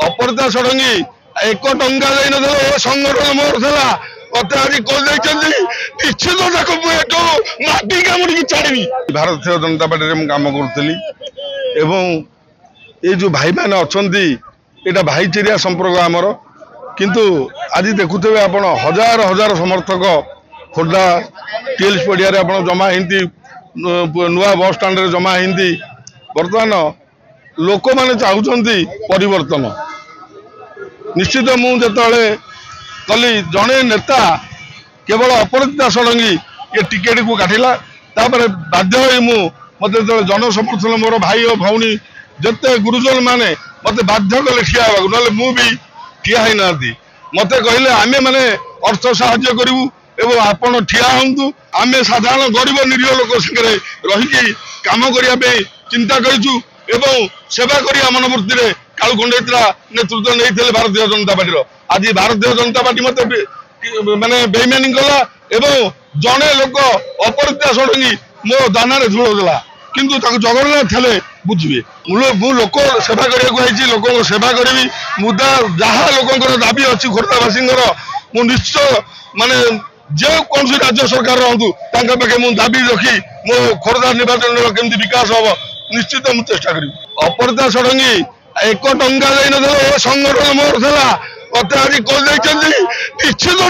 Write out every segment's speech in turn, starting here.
अपरिता षडंगी एक टंका जाइन संगठन मोर था मत आज निश्चित माटी काम छाड़ी भारतीय जनता पार्टी कम करी ये जो भाई मैंने अच्छा यहाँ भाईचेरिया संपर्क आमर किंतु आज देखुवे आप हजार हजार समर्थक खोर्धा टीएलसी पड़िया आप जमा हिंदी नुआ बस स्टाण्ड जमा हिंदी बर्तमान लोक मैंने चाहते परिवर्तन निश्चित मुझे कली जड़े नेता केवल अपराजिता षडंगी ये टिकेट को काटिला तापर बाध्य मत जन समर्थन मोर भाई और भौणी जिते गुरुजन माने मत बाध्य कले ठिया ना मुझे ठिया ही ना मत कहले आमे माने अर्थ साहाय्य करूँ एवं आपण ठिया हूँ आम साधारण गरीब निरीह लोक सागे रही कम करने चिंता करूँ एवं सेवा करिया मनोवृत्ति में कालू खंडेत्रा नेतृत्व नहीं भारतीय जनता पार्टी आज भारतीय जनता पार्टी मत माने बेईमानी कला एवं जड़े लोक अपरिता षडंगी मो दाना धूल देला किंतु जगन्नाथ थे बुझे मु लोक सेवा करने लोक सेवा करी मुदा जहाँ लोक दाबी अच्छी खोर्धावासी मु निश्चय माने जो कौन राज्य सरकार रहतु पाखे मु दाबी रखी मो खोर्धा निर्वाचन केमती विकास हम निश्चित मु चेष्टा करी अपरिता षडंगी एक टंका जाइन संगठन मोर था मत आज निश्चित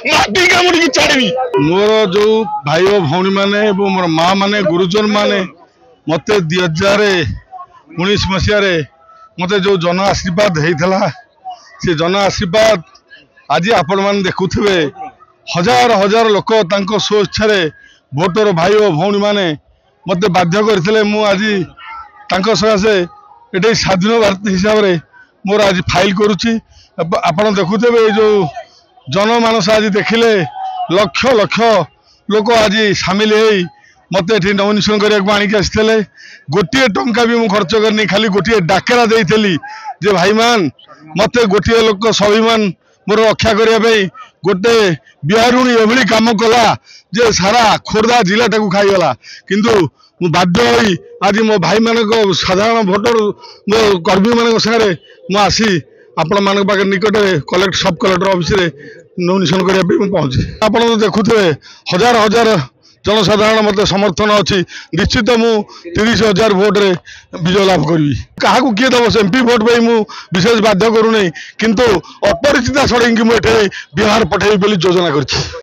माटी काम छाड़ी मोर जो भाई और भौणी मैंने मोर माँ मैंने गुरुजन मैंने मत 2019 मसीह मत जो जन आशीर्वाद होता से जन आशीर्वाद आज आपण मैंने देखुवे हजार हजार लोक स्वेच्छा भोटर भाई और भौणी मैंने मत बाध्य करते आज सकाशे ये स्वाधीन भारत हिसाब से मोर आज फाइल करुच्ची आपण देखुवे जो जनमानस आज देखिले लक्ष लक्ष लोक आज सामिल हो मत ये नमिनेशन करने आणिक आसते गोटे टंका भी मुझे खर्च करनी खाली गोटे डाकेरा देली जे भाई मान मत गोटे लोक स्वाभिमान मोर रक्षा करने गोटे बिहारुणी एभली काम कला जे सारा खोर्धा जिला टाक खाईगला किंतु मु बाध्य होई आज मो भाई मान साधारण भोटर मो कर्मी मान सागे मु आसी आपण मान पाखे निकट कलेक्टर सब कलेक्टर ऑफिस रे नमिनेशन करने पहुंचे आप देखुए हजार हजार जनसाधारण मत समर्थन अच्छी निश्चित मु 30,000 भोट रे विजय लाभ करी क्या किए दब एमपी भोट पर मु विशेष बाध्य करूना किंतु अपरिचिता षडंगी मुझे बिहार पठेबी योजना कर।